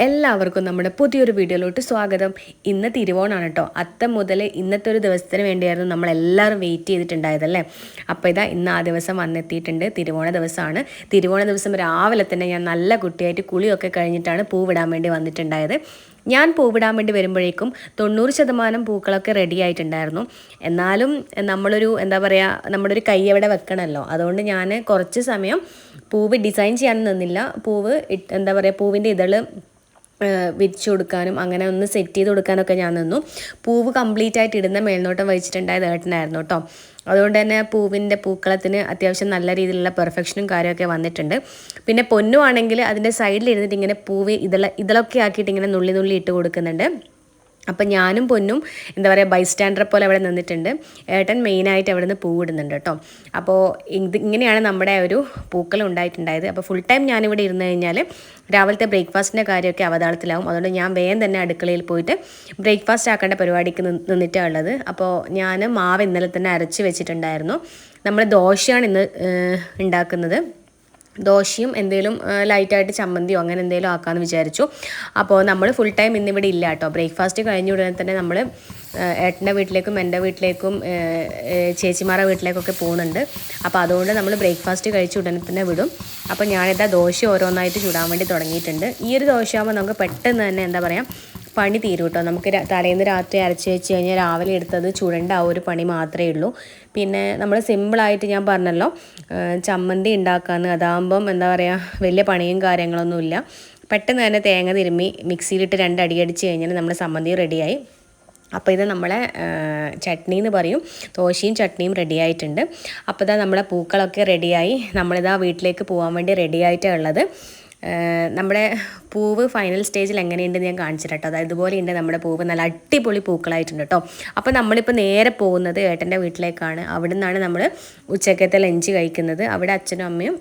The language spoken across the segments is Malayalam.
എല്ലാവർക്കും നമ്മുടെ പുതിയൊരു വീഡിയോയിലോട്ട് സ്വാഗതം. ഇന്ന് തിരുവോണമാണ് കേട്ടോ. അത്തം മുതൽ ഇന്നത്തെ ഒരു ദിവസത്തിന് വേണ്ടിയായിരുന്നു നമ്മളെല്ലാവരും വെയിറ്റ് ചെയ്തിട്ടുണ്ടായതല്ലേ. അപ്പോൾ ഇതാ ഇന്ന് ആ ദിവസം വന്നെത്തിയിട്ടുണ്ട്. തിരുവോണ ദിവസമാണ്. തിരുവോണ ദിവസം രാവിലെ തന്നെ ഞാൻ നല്ല കുട്ടിയായിട്ട് കുളിയൊക്കെ കഴിഞ്ഞിട്ടാണ് പൂവിടാൻ വേണ്ടി വന്നിട്ടുണ്ടായത്. ഞാൻ പൂവിടാൻ വേണ്ടി വരുമ്പോഴേക്കും 90% പൂക്കളൊക്കെ റെഡി ആയിട്ടുണ്ടായിരുന്നു. എന്നാലും നമ്മളൊരു എന്താ പറയുക, നമ്മുടെ ഒരു കൈ എവിടെ വെക്കണമല്ലോ. അതുകൊണ്ട് ഞാൻ കുറച്ച് സമയം പൂവ് ഡിസൈൻ ചെയ്യാൻ നിന്നില്ല. പൂവ് എന്താ പറയുക, പൂവിൻ്റെ ഇതള് വിരിച്ചു കൊടുക്കാനും അങ്ങനെ ഒന്ന് സെറ്റ് ചെയ്ത് കൊടുക്കാനൊക്കെ ഞാൻ നിന്നു. പൂവ് കംപ്ലീറ്റ് ആയിട്ട് ഇടുന്ന മേൽനോട്ടം വഹിച്ചിട്ടുണ്ടായത് ഏട്ടനായിരുന്നു കേട്ടോ. അതുകൊണ്ട് തന്നെ പൂവിൻ്റെ പൂക്കളത്തിന് അത്യാവശ്യം നല്ല രീതിയിലുള്ള പെർഫെക്ഷനും കാര്യമൊക്കെ വന്നിട്ടുണ്ട്. പിന്നെ പൊന്നുവാണെങ്കിൽ അതിൻ്റെ സൈഡിൽ ഇരുന്നിട്ട് ഇങ്ങനെ പൂവ് ഇതളൊക്കെ ആക്കിയിട്ട് ഇങ്ങനെ നുള്ളി നുള്ളി ഇട്ട് കൊടുക്കുന്നുണ്ട്. അപ്പം ഞാനും പൊന്നും എന്താ പറയുക, ബൈസ്റ്റാൻഡറെ പോലെ അവിടെ നിന്നിട്ടുണ്ട്. ഏട്ടൻ മെയിനായിട്ട് അവിടെ നിന്ന് പൂവിടുന്നുണ്ട് കേട്ടോ. അപ്പോൾ ഇങ്ങനെയാണ് നമ്മുടെ ഒരു പൂക്കളം ഉണ്ടായിട്ടുണ്ടായത്. അപ്പോൾ ഫുൾ ടൈം ഞാനിവിടെ ഇരുന്ന് കഴിഞ്ഞാൽ രാവിലത്തെ ബ്രേക്ക്ഫാസ്റ്റിൻ്റെ കാര്യമൊക്കെ അവതാളത്തിലാവും. അതുകൊണ്ട് ഞാൻ വേഗം തന്നെ അടുക്കളയിൽ പോയിട്ട് ബ്രേക്ക്ഫാസ്റ്റ് ആക്കേണ്ട പരിപാടിക്ക് നിന്നിട്ടാണ് ഉള്ളത്. അപ്പോൾ ഞാൻ മാവ് ഇന്നലെ തന്നെ അരച്ച് വെച്ചിട്ടുണ്ടായിരുന്നു. നമ്മൾ ദോശയാണ് ഇന്ന് ഉണ്ടാക്കുന്നത്. ദോശയും എന്തെങ്കിലും ലൈറ്റായിട്ട് ചമ്മന്തിയോ അങ്ങനെ എന്തെങ്കിലും ആക്കാമെന്ന് വിചാരിച്ചു. അപ്പോൾ നമ്മൾ ഫുൾ ടൈം ഇന്നിവിടെ ഇല്ല കേട്ടോ. ബ്രേക്ക്ഫാസ്റ്റ് കഴിഞ്ഞ ഉടനെ തന്നെ നമ്മൾ ഏട്ടൻ്റെ വീട്ടിലേക്കും എൻ്റെ വീട്ടിലേക്കും ചേച്ചിമാരുടെ വീട്ടിലേക്കൊക്കെ പോകുന്നുണ്ട്. അപ്പോൾ അതുകൊണ്ട് നമ്മൾ ബ്രേക്ക്ഫാസ്റ്റ് കഴിച്ച് ഉടനെ തന്നെ വിടും. അപ്പോൾ ഞാനിതാ ദോശ ഓരോന്നായിട്ട് ചുടാൻ വേണ്ടി തുടങ്ങിയിട്ടുണ്ട്. ഈ ഒരു ദോശയാകുമ്പോൾ നമുക്ക് പെട്ടെന്ന് തന്നെ എന്താ പറയുക, പണി തീരും കേട്ടോ. നമുക്ക് തലേന്ന് രാത്രി അരച്ച് വെച്ച് കഴിഞ്ഞാൽ രാവിലെ എടുത്തത് ചുടേണ്ട ആ ഒരു പണി മാത്രമേ ഉള്ളൂ. പിന്നെ നമ്മൾ സിമ്പിളായിട്ട് ഞാൻ പറഞ്ഞല്ലോ ചമ്മന്തി ഉണ്ടാക്കാമെന്ന്. അതാകുമ്പം എന്താ പറയുക, വലിയ പണിയും കാര്യങ്ങളൊന്നുമില്ല. പെട്ടെന്ന് തന്നെ തേങ്ങ തിരുമ്മി മിക്സിയിലിട്ട് 2 അടി അടിച്ച് കഴിഞ്ഞാൽ നമ്മുടെ ചമ്മന്തി റെഡിയായി. അപ്പോൾ ഇത് നമ്മളെ ചട്നി എന്ന് പറയും. ദോശയും ചട്നിയും റെഡി ആയിട്ടുണ്ട്. അപ്പോൾ ഇതാ നമ്മളെ പൂക്കളൊക്കെ റെഡിയായി. നമ്മളിതാ വീട്ടിലേക്ക് പോകാൻ വേണ്ടി റെഡി ആയിട്ടാണ് ഉള്ളത്. നമ്മുടെ പൂവ് ഫൈനൽ സ്റ്റേജിൽ എങ്ങനെയുണ്ടെന്ന് ഞാൻ കാണിച്ചിട്ട് കേട്ടോ. അതായത് ഇതുപോലെയുണ്ട് നമ്മുടെ പൂവ്. നല്ല അടിപൊളി പൂക്കളായിട്ടുണ്ട് കേട്ടോ. അപ്പോൾ നമ്മളിപ്പോൾ നേരെ പോകുന്നത് ഏട്ടൻ്റെ വീട്ടിലേക്കാണ്. അവിടെ നിന്നാണ് നമ്മൾ ഉച്ചക്കത്തെ ലഞ്ച് കഴിക്കുന്നത്. അവിടെ അച്ഛനും അമ്മയും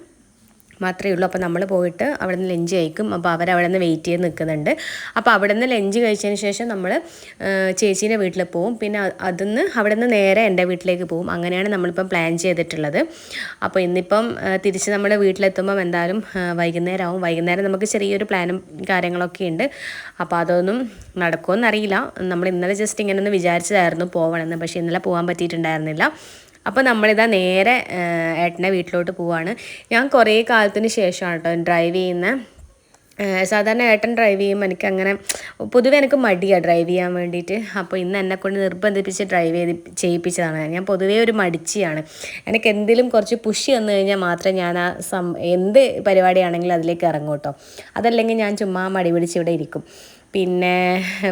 മാത്രമേ ഉള്ളൂ. അപ്പോൾ നമ്മൾ പോയിട്ട് അവിടെ നിന്ന് ലഞ്ച് കഴിക്കും. അപ്പോൾ അവരവിടെ നിന്ന് വെയിറ്റ് ചെയ്ത് നിൽക്കുന്നുണ്ട്. അപ്പോൾ അവിടെ നിന്ന് ലഞ്ച് കഴിച്ചതിന് ശേഷം നമ്മൾ ചേച്ചീൻ്റെ വീട്ടിൽ പോവും. പിന്നെ അതിന്ന് അവിടെ നിന്ന് നേരെ എൻ്റെ വീട്ടിലേക്ക് പോവും. അങ്ങനെയാണ് നമ്മളിപ്പം പ്ലാൻ ചെയ്തിട്ടുള്ളത്. അപ്പോൾ ഇന്നിപ്പം തിരിച്ച് നമ്മുടെ വീട്ടിലെത്തുമ്പം എന്തായാലും വൈകുന്നേരം ആവും. വൈകുന്നേരം നമുക്ക് ചെറിയൊരു പ്ലാനും കാര്യങ്ങളൊക്കെ ഉണ്ട്. അപ്പോൾ അതൊന്നും നടക്കുമെന്നറിയില്ല. നമ്മൾ ഇന്നലെ ജസ്റ്റ് ഇങ്ങനെ ഒന്ന് വിചാരിച്ചതായിരുന്നു പോകണമെന്ന്. പക്ഷേ ഇന്നലെ പോകാൻ പറ്റിയിട്ടുണ്ടായിരുന്നില്ല. അപ്പോൾ നമ്മളിതാ നേരെ ഏട്ടൻ്റെ വീട്ടിലോട്ട് പോവാണ്. ഞാൻ കുറേ കാലത്തിന് ശേഷമാണ് കേട്ടോ ഡ്രൈവ് ചെയ്യുന്നത്. സാധാരണ ഏട്ടൻ ഡ്രൈവ് ചെയ്യുമ്പോൾ എനിക്കങ്ങനെ പൊതുവെ എനിക്ക് മടിയാണ് ഡ്രൈവ് ചെയ്യാൻ വേണ്ടിയിട്ട്. അപ്പോൾ ഇന്ന് എന്നെക്കൊണ്ട് നിർബന്ധിപ്പിച്ച് ചെയ്യിപ്പിച്ചതാണ്. ഞാൻ പൊതുവേ ഒരു മടിച്ചിയാണ്. എനിക്ക് എന്തെങ്കിലും കുറച്ച് പുഷ് വന്നു കഴിഞ്ഞാൽ മാത്രമേ ഞാൻ എന്ത് പരിപാടിയാണെങ്കിലും അതിലേക്ക് ഇറങ്ങും കേട്ടോ. അതല്ലെങ്കിൽ ഞാൻ ചുമ്മാ മടി പിടിച്ച് ഇവിടെ ഇരിക്കും. പിന്നെ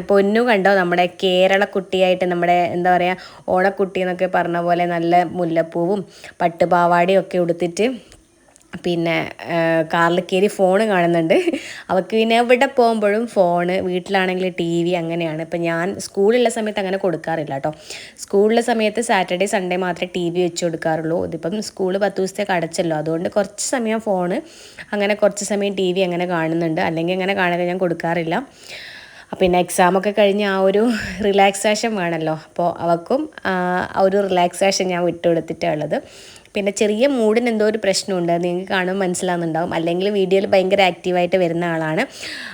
പൊന്നു കണ്ടോ, നമ്മുടെ കേരള കുട്ടിയായിട്ട്, നമ്മുടെ എന്താ പറയുക ഓണക്കുട്ടി എന്നൊക്കെ പറഞ്ഞ പോലെ നല്ല മുല്ലപ്പൂവും പട്ടുപാവാടയും ഒക്കെ ഉടുത്തിട്ട് പിന്നെ കാറിൽ കയറി ഫോണ് കാണുന്നുണ്ട്. അവൾക്ക് പിന്നെ എവിടെ പോകുമ്പോഴും ഫോണ്, വീട്ടിലാണെങ്കിൽ TV അങ്ങനെയാണ്. ഇപ്പം ഞാൻ സ്കൂളുള്ള സമയത്ത് അങ്ങനെ കൊടുക്കാറില്ല കേട്ടോ. സ്കൂളിലെ സമയത്ത് സാറ്റർഡേ സൺഡേ മാത്രമേ TV വെച്ച് കൊടുക്കാറുള്ളൂ. ഇതിപ്പം സ്കൂൾ 10 ദിവസത്തേക്ക് അടച്ചല്ലോ. അതുകൊണ്ട് കുറച്ച് സമയം ഫോണ്, അങ്ങനെ കുറച്ച് സമയം TV അങ്ങനെ കാണുന്നുണ്ട്. അല്ലെങ്കിൽ അങ്ങനെ കാണാൻ ഞാൻ കൊടുക്കാറില്ല. പിന്നെ എക്സാമൊക്കെ കഴിഞ്ഞ് ആ ഒരു റിലാക്സേഷൻ വേണമല്ലോ. അപ്പോൾ അവൾക്കും ആ ഒരു റിലാക്സേഷൻ ഞാൻ വിട്ടുകൊടുത്തിട്ടുള്ളത്. പിന്നെ ചെറിയ മൂഡിന് എന്തോ ഒരു പ്രശ്നമുണ്ട്, നിങ്ങൾക്ക് കാണുമ്പോൾ മനസ്സിലാകുന്നുണ്ടാവും. അല്ലെങ്കിൽ വീഡിയോയിൽ ഭയങ്കര ആക്റ്റീവായിട്ട് വരുന്ന ആളാണ്.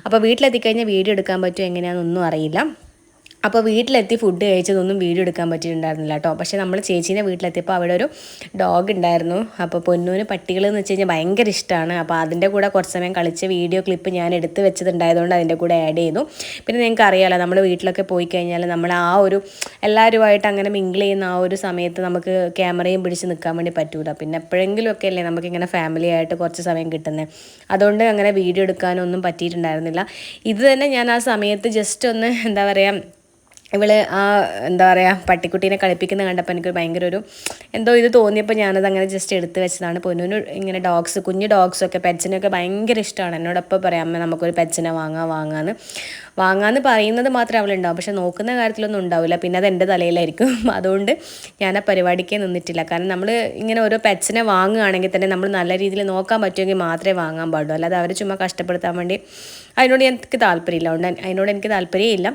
അപ്പോൾ വീട്ടിലെത്തിക്കഴിഞ്ഞാൽ വീഡിയോ എടുക്കാൻ പറ്റുമോ എങ്ങനെയാണെന്നൊന്നും അറിയില്ല. അപ്പോൾ വീട്ടിലെത്തി ഫുഡ് കഴിച്ചതൊന്നും വീഡിയോ എടുക്കാൻ പറ്റിയിട്ടുണ്ടായിരുന്നില്ല കേട്ടോ. പക്ഷേ നമ്മൾ ചേച്ചീൻ്റെ വീട്ടിലെത്തിയപ്പോൾ അവിടെ ഒരു ഡോഗ് ഉണ്ടായിരുന്നു. അപ്പോൾ പൊന്നൂന് പട്ടികളെന്ന് വെച്ച് കഴിഞ്ഞാൽ ഭയങ്കര ഇഷ്ടമാണ്. അപ്പോൾ അതിൻ്റെ കൂടെ കുറച്ച് സമയം കളിച്ച് വീഡിയോ ക്ലിപ്പ് ഞാൻ എടുത്ത് വെച്ചതുണ്ടായതുകൊണ്ട് അതിൻ്റെ കൂടെ ആഡ് ചെയ്തു. പിന്നെ നിങ്ങൾക്ക് അറിയാമല്ലോ, നമ്മൾ വീട്ടിലൊക്കെ പോയി കഴിഞ്ഞാൽ നമ്മൾ ആ ഒരു എല്ലാവരുമായിട്ട് അങ്ങനെ മിങ്കിൾ ചെയ്യുന്ന ആ ഒരു സമയത്ത് നമുക്ക് ക്യാമറയും പിടിച്ച് നിൽക്കാൻ വേണ്ടി പറ്റൂല. പിന്നെ എപ്പോഴെങ്കിലുമൊക്കെ അല്ലേ നമുക്കിങ്ങനെ ഫാമിലി ആയിട്ട് കുറച്ച് സമയം കിട്ടുന്നത്. അതുകൊണ്ട് അങ്ങനെ വീഡിയോ എടുക്കാനൊന്നും പറ്റിയിട്ടുണ്ടായിരുന്നില്ല. ഇത് തന്നെ ഞാൻ ആ സമയത്ത് ജസ്റ്റ് ഒന്ന് എന്താ പറയുക, ഇവള് എന്താ പറയുക പട്ടിക്കുട്ടീനെ കളിപ്പിക്കുന്ന കണ്ടപ്പോൾ എനിക്കൊരു ഭയങ്കര ഒരു എന്തോ ഇത് തോന്നിയപ്പോൾ ഞാനത് അങ്ങനെ ജസ്റ്റ് എടുത്ത് വെച്ചതാണ്. പൊന്നൂന് ഇങ്ങനെ കുഞ്ഞു ഡോഗ്സൊക്കെ പെറ്റ്സിനൊക്കെ ഭയങ്കര ഇഷ്ടമാണ്. എന്നോടൊപ്പം പറയാം, അമ്മ നമുക്കൊരു പെറ്റ്സിനെ വാങ്ങാമെന്ന് പറയുന്നത് മാത്രമേ അവളുണ്ടാവും. പക്ഷെ നോക്കുന്ന കാര്യത്തിലൊന്നും ഉണ്ടാവില്ല. പിന്നെ അത് എൻ്റെ തലയിലായിരിക്കും. അതുകൊണ്ട് ഞാൻ ആ പരിപാടിക്കേ നിന്നിട്ടില്ല. കാരണം നമ്മൾ ഇങ്ങനെ ഓരോ പെറ്റ്സിനെ വാങ്ങുകയാണെങ്കിൽ തന്നെ നമ്മൾ നല്ല രീതിയിൽ നോക്കാൻ പറ്റുമെങ്കിൽ മാത്രമേ വാങ്ങാൻ പാടുള്ളൂ. അല്ലാതെ അവർ ചുമ്മാ കഷ്ടപ്പെടുത്താൻ വേണ്ടി അതിനോട് എനിക്ക് താല്പര്യമില്ല. അതുകൊണ്ട് അതിനോട് എനിക്ക് താല്പര്യമില്ല.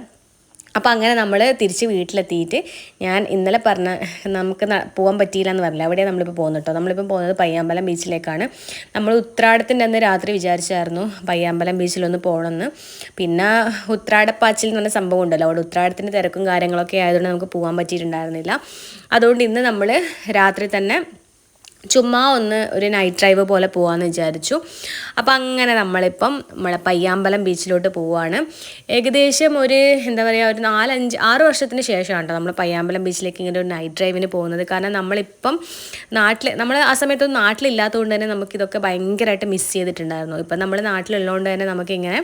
അപ്പോൾ അങ്ങനെ നമ്മൾ തിരിച്ച് വീട്ടിലെത്തിയിട്ട് ഞാൻ ഇന്നലെ പറഞ്ഞ നമുക്ക് പോകാൻ പറ്റിയില്ല എന്ന് പറഞ്ഞില്ല, അവിടെ നമ്മളിപ്പോൾ പോകുന്നത് കേട്ടോ. നമ്മളിപ്പോൾ പോകുന്നത് പയ്യാമ്പലം ബീച്ചിലേക്കാണ്. നമ്മൾ ഉത്രാടത്തിൻ്റെ അന്ന് രാത്രി വിചാരിച്ചായിരുന്നു പയ്യാമ്പലം ബീച്ചിലൊന്ന് പോകണമെന്ന്. പിന്നെ ഉത്രാടപ്പാച്ചിൽ എന്ന് പറഞ്ഞ സംഭവം ഉണ്ടല്ലോ, അവിടെ ഉത്രാടത്തിൻ്റെ തിരക്കും കാര്യങ്ങളൊക്കെ ആയതുകൊണ്ട് നമുക്ക് പോകാൻ പറ്റിയിട്ടുണ്ടായിരുന്നില്ല. അതുകൊണ്ട് ഇന്ന് നമ്മൾ രാത്രി തന്നെ ചുമ്മാ ഒരു നൈറ്റ് ഡ്രൈവ് പോലെ പോകാമെന്ന് വിചാരിച്ചു. അപ്പോൾ അങ്ങനെ നമ്മളിപ്പം നമ്മളെ പയ്യാമ്പലം ബീച്ചിലോട്ട് പോവുകയാണ്. ഏകദേശം എന്താ പറയുക, ഒരു 4-5-6 വർഷത്തിന് ശേഷമാണ് കേട്ടോ നമ്മൾ പയ്യാമ്പലം ബീച്ചിലേക്ക് ഇങ്ങനെ ഒരു നൈറ്റ് ഡ്രൈവിന് പോകുന്നത്. കാരണം നമ്മളിപ്പം നമ്മൾ ആ സമയത്തൊന്നും നാട്ടിലില്ലാത്തതുകൊണ്ട് തന്നെ നമുക്കിതൊക്കെ ഭയങ്കരമായിട്ട് മിസ് ചെയ്തിട്ടുണ്ടായിരുന്നു. ഇപ്പം നമ്മൾ നാട്ടിലുള്ളതുകൊണ്ട് തന്നെ നമുക്കിങ്ങനെ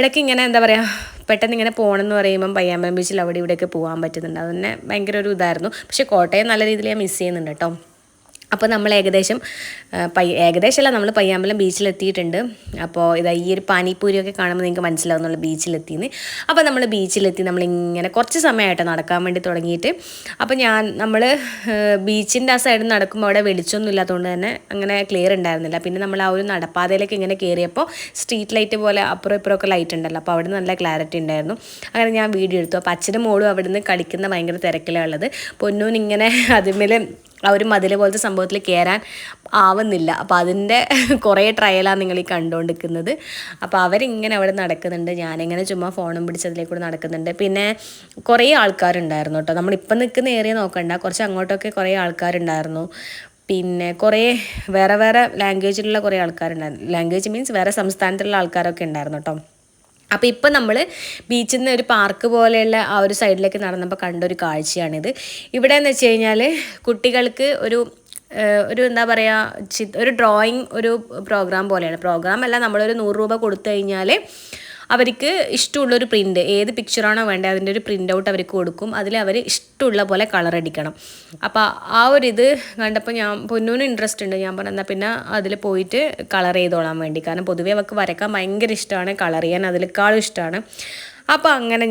ഇടയ്ക്ക് ഇങ്ങനെ എന്താ പറയുക, പെട്ടെന്ന് ഇങ്ങനെ പോകണമെന്ന് പറയുമ്പം പയ്യാമ്പലം ബീച്ചിൽ അവിടെ ഇവിടെയൊക്കെ പോകാൻ പറ്റുന്നുണ്ട്. അത് തന്നെ ഭയങ്കര ഒരു ഇതായിരുന്നു. പക്ഷേ കോട്ടയം നല്ല രീതിയിൽ ഞാൻ മിസ് ചെയ്യുന്നുണ്ട് കേട്ടോ. അപ്പോൾ നമ്മൾ ഏകദേശമല്ല, നമ്മൾ പയ്യാമ്പലം ബീച്ചിലെത്തിയിട്ടുണ്ട്. അപ്പോൾ ഇതാ ഈ ഒരു പാനിപ്പൂരിയൊക്കെ കാണുമ്പോൾ നിങ്ങൾക്ക് മനസ്സിലാവുന്നുള്ള ബീച്ചിലെത്തിയെന്ന്. അപ്പോൾ നമ്മൾ ബീച്ചിലെത്തി നമ്മളിങ്ങനെ കുറച്ച് സമയമായിട്ട് നടക്കാൻ വേണ്ടി തുടങ്ങിയിട്ട്. അപ്പോൾ നമ്മൾ ബീച്ചിൻ്റെ ആ സൈഡിൽ നടക്കുമ്പോൾ അവിടെ വെളിച്ചൊന്നും ഇല്ലാത്തതുകൊണ്ട് തന്നെ അങ്ങനെ ക്ലിയർ ഉണ്ടായിരുന്നില്ല. പിന്നെ നമ്മൾ ആ ഒരു നടപ്പാതയിലേക്ക് ഇങ്ങനെ കയറിയപ്പോൾ സ്ട്രീറ്റ് ലൈറ്റ് പോലെ അപ്പുറം ഇപ്പുറമൊക്കെ ലൈറ്റ് ഉണ്ടല്ലോ, അപ്പോൾ അവിടെ നല്ല ക്ലാരിറ്റി ഉണ്ടായിരുന്നു. അങ്ങനെ ഞാൻ വീഡിയോ എടുത്തു. അപ്പോൾ അച്ഛനും മോളും അവിടെ നിന്ന് കളിക്കുന്ന ഭയങ്കര തിരക്കിലുള്ളത്. പൊന്നൂനിങ്ങനെ അതിന്മേൽ ആ ഒരു മതിൽ പോലത്തെ സംഭവത്തിൽ കയറാൻ ആവുന്നില്ല. അപ്പോൾ അതിൻ്റെ കുറേ ട്രയലാണ് നിങ്ങൾ ഈ കണ്ടുകൊണ്ടിരിക്കുന്നത്. അപ്പോൾ അവരിങ്ങനെ അവിടെ നടക്കുന്നുണ്ട്, ഞാനിങ്ങനെ ചുമ്മാ ഫോണും പിടിച്ച് അതിലേക്കൂടെ നടക്കുന്നുണ്ട്. പിന്നെ കുറേ ആൾക്കാരുണ്ടായിരുന്നു കേട്ടോ. നമ്മളിപ്പം നിൽക്കുന്ന ഏരിയ നോക്കണ്ട, കുറച്ച് അങ്ങോട്ടൊക്കെ കുറേ ആൾക്കാരുണ്ടായിരുന്നു. പിന്നെ കുറേ വേറെ ലാംഗ്വേജിലുള്ള കുറേ ആൾക്കാരുണ്ടായിരുന്നു. ലാംഗ്വേജ് മീൻസ് വേറെ സംസ്ഥാനത്തുള്ള ആൾക്കാരൊക്കെ ഉണ്ടായിരുന്നു കേട്ടോ. അപ്പോൾ ഇപ്പം നമ്മൾ ബീച്ചിൽ നിന്ന് ഒരു പാർക്ക് പോലെയുള്ള ആ ഒരു സൈഡിലേക്ക് നടന്നപ്പോൾ കണ്ടൊരു കാഴ്ചയാണിത്. ഇവിടെ എന്ന് വെച്ച് കഴിഞ്ഞാൽ കുട്ടികൾക്ക് ഒരു എന്താ പറയുക, ഒരു ഡ്രോയിങ് ഒരു പ്രോഗ്രാം പോലെയാണ്. പ്രോഗ്രാം അല്ല, നമ്മളൊരു 100 രൂപ കൊടുത്തു കഴിഞ്ഞാൽ അവർക്ക് ഇഷ്ടമുള്ളൊരു പ്രിൻ്റ്, ഏത് പിക്ചറാണോ വേണ്ടത് അതിൻ്റെ ഒരു പ്രിൻ്റ് ഔട്ട് അവർക്ക് കൊടുക്കും. അതിൽ അവർ ഇഷ്ടമുള്ള പോലെ കളർ അടിക്കണം. അപ്പോൾ ആ ഒരു ഇത് കണ്ടപ്പോൾ പൊന്നൂന് ഇൻട്രസ്റ്റ് ഉണ്ട്. ഞാൻ പറഞ്ഞാൽ പിന്നെ അതിൽ പോയിട്ട് കളർ ചെയ്തോളാൻ വേണ്ടി. കാരണം പൊതുവേ അവൾക്ക് വരയ്ക്കാൻ ഭയങ്കര ഇഷ്ടമാണ്, കളർ ചെയ്യാൻ അതിലേക്കാളും ഇഷ്ടമാണ്. അപ്പോൾ അങ്ങനെ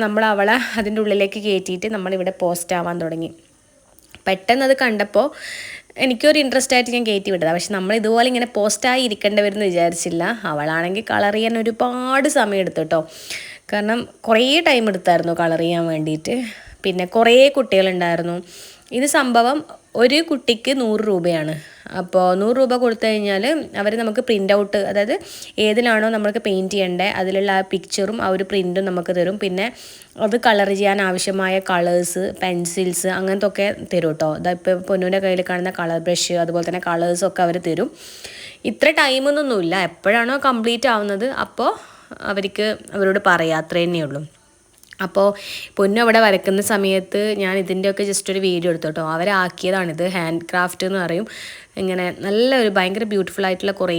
നമ്മൾ അവളെ അതിൻ്റെ ഉള്ളിലേക്ക് കയറ്റിയിട്ട് നമ്മളിവിടെ പോസ്റ്റ് ആവാൻ തുടങ്ങി. പെട്ടെന്ന് അത് കണ്ടപ്പോൾ എനിക്കൊരു ഇൻട്രസ്റ്റ് ആയിട്ട് ഞാൻ കയറ്റി വിട്ടതാണ്. പക്ഷെ നമ്മൾ ഇതുപോലെ ഇങ്ങനെ പോസ്റ്റായി ഇരിക്കേണ്ടി വരുമെന്ന് വിചാരിച്ചില്ല. അവളാണെങ്കിൽ കളർ ചെയ്യാൻ ഒരുപാട് സമയം എടുത്തു കേട്ടോ. കാരണം കുറേ ടൈം എടുത്തായിരുന്നു കളർ ചെയ്യാൻ വേണ്ടിയിട്ട്. പിന്നെ കുറേ കുട്ടികളുണ്ടായിരുന്നു. ഇത് സംഭവം ഒരു കുട്ടിക്ക് 100 രൂപയാണ്. അപ്പോൾ 100 രൂപ കൊടുത്തു കഴിഞ്ഞാൽ അവർ നമുക്ക് പ്രിൻ്റ് ഔട്ട്, അതായത് ഏതിലാണോ നമ്മൾക്ക് പെയിൻറ്റ് ചെയ്യേണ്ടത് അതിലുള്ള ആ പിക്ചറും ആ ഒരു പ്രിൻറ്റും നമുക്ക് തരും. പിന്നെ അത് കളർ ചെയ്യാൻ ആവശ്യമായ കളേഴ്സ്, പെൻസിൽസ് അങ്ങനത്തെ ഒക്കെ തരും കേട്ടോ. ഇപ്പോൾ പൊന്നൂൻ്റെ കയ്യിൽ കാണുന്ന കളർ ബ്രഷ്, അതുപോലെ തന്നെ കളേഴ്സൊക്കെ അവർ തരും. ഇത്ര ടൈമൊന്നുമില്ല, എപ്പോഴാണോ കംപ്ലീറ്റ് ആവുന്നത് അപ്പോൾ അവരോട് പറയാം, അത്രേ തന്നെയുള്ളൂ. അപ്പോൾ പൊന്നു അവിടെ വരയ്ക്കുന്ന സമയത്ത് ഞാൻ ഇതിൻ്റെയൊക്കെ ജസ്റ്റ് ഒരു വീഡിയോ എടുത്തു കേട്ടോ. അവരാക്കിയതാണിത്, ഹാൻഡ് ക്രാഫ്റ്റ് എന്ന് പറയും. ഇങ്ങനെ നല്ലൊരു ഭയങ്കര ബ്യൂട്ടിഫുൾ ആയിട്ടുള്ള കുറേ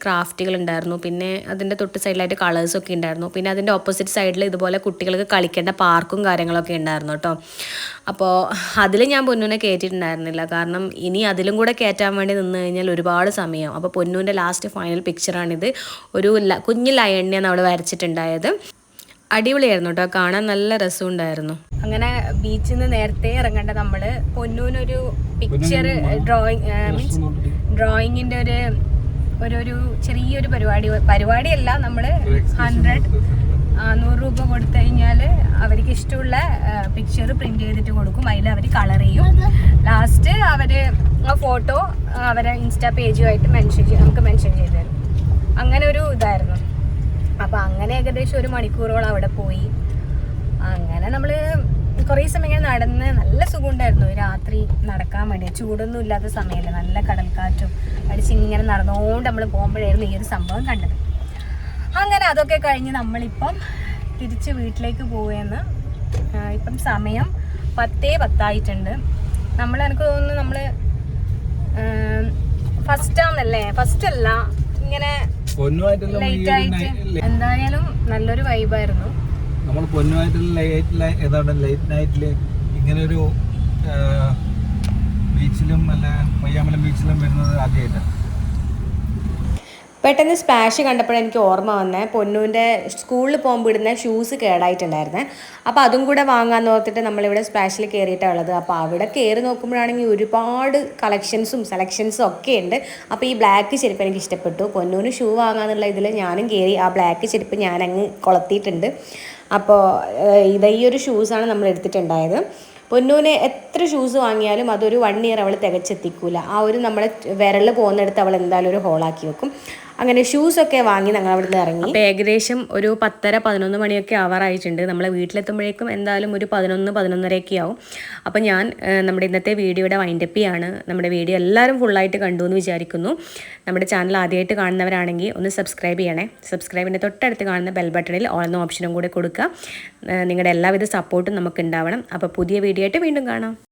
ക്രാഫ്റ്റുകൾ ഉണ്ടായിരുന്നു. പിന്നെ അതിൻ്റെ തൊട്ട് സൈഡിലായിട്ട് കളേഴ്സൊക്കെ ഉണ്ടായിരുന്നു. പിന്നെ അതിൻ്റെ ഓപ്പോസിറ്റ് സൈഡിൽ ഇതുപോലെ കുട്ടികൾക്ക് കളിക്കേണ്ട പാർക്കും കാര്യങ്ങളൊക്കെ ഉണ്ടായിരുന്നു കേട്ടോ. അപ്പോൾ അതിൽ ഞാൻ പൊന്നൂനെ കയറ്റിയിട്ടുണ്ടായിരുന്നില്ല, കാരണം ഇനി അതിലും കൂടെ കയറ്റാൻ വേണ്ടി നിന്ന് കഴിഞ്ഞാൽ ഒരുപാട് സമയം. അപ്പോൾ പൊന്നൂൻ്റെ ലാസ്റ്റ് ഫൈനൽ പിക്ചറാണിത്. ഒരു കുഞ്ഞു ലയണിയാണ് അവൾ വരച്ചിട്ടുണ്ടായത്. അടിപൊളിയായിരുന്നു കേട്ടോ, കാണാൻ നല്ല രസമുണ്ടായിരുന്നു. അങ്ങനെ ബീച്ചിൽ നിന്ന് നേരത്തെ ഇറങ്ങേണ്ട നമ്മൾ പൊന്നൂനൊരു പിക്ചർ മീൻസ് ഡ്രോയിങ്ങിൻ്റെ ഒരു ചെറിയൊരു പരിപാടിയല്ല. നമ്മൾ 100 രൂപ കൊടുത്തു കഴിഞ്ഞാൽ അവർക്ക് ഇഷ്ടമുള്ള പിക്ചർ പ്രിന്റ് ചെയ്തിട്ട് കൊടുക്കും. അതിൽ അവർ കളർ ചെയ്യും. ലാസ്റ്റ് അവർ ആ ഫോട്ടോ അവരെ ഇൻസ്റ്റാ പേജുമായിട്ട് നമുക്ക് മെൻഷൻ ചെയ്ത് തരും. അങ്ങനെ ഒരു ഇതായിരുന്നു. അപ്പോൾ അങ്ങനെ ഏകദേശം 1 മണിക്കൂറോളം അവിടെ പോയി. അങ്ങനെ നമ്മൾ കുറേ സമയം ഇങ്ങനെ നടന്ന് നല്ല സുഖമുണ്ടായിരുന്നു. രാത്രി നടക്കാൻ വേണ്ടി ചൂടൊന്നും ഇല്ലാത്ത സമയമല്ലേ, നല്ല കടൽക്കാറ്റും അടിച്ച് ഇങ്ങനെ നടന്നുകൊണ്ട് നമ്മൾ പോകുമ്പോഴായിരുന്നു ഈ ഒരു സംഭവം കണ്ടത്. അങ്ങനെ അതൊക്കെ കഴിഞ്ഞ് നമ്മളിപ്പം തിരിച്ച് വീട്ടിലേക്ക് പോവുകയെന്ന്. ഇപ്പം സമയം 10:10 എനിക്ക് തോന്നുന്നു നമ്മൾ ഫസ്റ്റ് അല്ല ഇങ്ങനെ ലേറ്റ് ആയിട്ട്. എന്തായാലും നല്ലൊരു വൈബായിരുന്നു. നമ്മൾ പൊന്നുമായിട്ടുള്ള ലേറ്റ് നൈറ്റിൽ ഇങ്ങനൊരു ബീച്ചിലും അല്ല പയ്യാമ്പലം ബീച്ചിലും വരുന്നത് ആദ്യമായിട്ടാണ്. പെട്ടെന്ന് സ്പ്ലാഷ് കണ്ടപ്പോഴേ എനിക്ക് ഓർമ്മ വന്നേ പൊന്നൂൻ്റെ സ്കൂളിൽ പോകുമ്പോൾ ഇടുന്ന ഷൂസ് കേടായിട്ടുണ്ടായിരുന്നേ. അപ്പോൾ അതും കൂടെ വാങ്ങാമെന്ന് ഓർത്തിട്ട് നമ്മളിവിടെ സ്പ്ലാഷിൽ കയറിയിട്ടാണ് ഉള്ളത്. അപ്പോൾ അവിടെ കയറി നോക്കുമ്പോഴാണെങ്കിൽ ഒരുപാട് കളക്ഷൻസും സെലക്ഷൻസും ഒക്കെ ഉണ്ട്. അപ്പോൾ ഈ ബ്ലാക്ക് ചെരുപ്പ് എനിക്ക് ഇഷ്ടപ്പെട്ടു. പൊന്നൂന് ഷൂ വാങ്ങാമെന്നുള്ള ഇതിൽ ഞാനും കയറി. ആ ബ്ലാക്ക് ചെരുപ്പ് ഞാനങ്ങ് കൊളത്തിയിട്ടുണ്ട്. അപ്പോൾ ഈ ഒരു ഷൂസാണ് നമ്മൾ എടുത്തിട്ടുണ്ടായത്. പൊന്നൂന് എത്ര ഷൂസ് വാങ്ങിയാലും അതൊരു 1 ഇയർ അവൾ തികച്ചെത്തിക്കൂല. ആ ഒരു നമ്മളെ വിരൽ പോകുന്നിടത്ത് അവൾ എന്തായാലും ഒരു ഹോളാക്കി വെക്കും. അങ്ങനെ ഷൂസൊക്കെ വാങ്ങി ഞങ്ങൾ അവിടെ നിന്ന് ഇറങ്ങി. അപ്പോൾ ഏകദേശം ഒരു 10:30-11 മണിയൊക്കെ ആവാറായിട്ടുണ്ട്. നമ്മളെ വീട്ടിലെത്തുമ്പോഴേക്കും എന്തായാലും ഒരു 11-11:30 ആവും. അപ്പോൾ ഞാൻ നമ്മുടെ ഇന്നത്തെ വീഡിയോയുടെ വൈൻഡപ്പ് ചെയ്യാണ്. നമ്മുടെ വീഡിയോ എല്ലാവരും ഫുള്ളായിട്ട് കണ്ടു എന്ന് വിചാരിക്കുന്നു. നമ്മുടെ ചാനൽ ആദ്യമായിട്ട് കാണുന്നവരാണെങ്കിൽ ഒന്ന് സബ്സ്ക്രൈബ് ചെയ്യണേ. സബ്സ്ക്രൈബിൻ്റെ തൊട്ടടുത്ത് കാണുന്ന ബെൽ ബട്ടണിൽ ഓൾ എന്ന ഓപ്ഷനും കൂടെ കൊടുക്കുക. നിങ്ങളുടെ എല്ലാവിധ സപ്പോർട്ടും നമുക്ക് ഉണ്ടാവണം. അപ്പോൾ പുതിയ വീഡിയോ ആയിട്ട് വീണ്ടും കാണാം.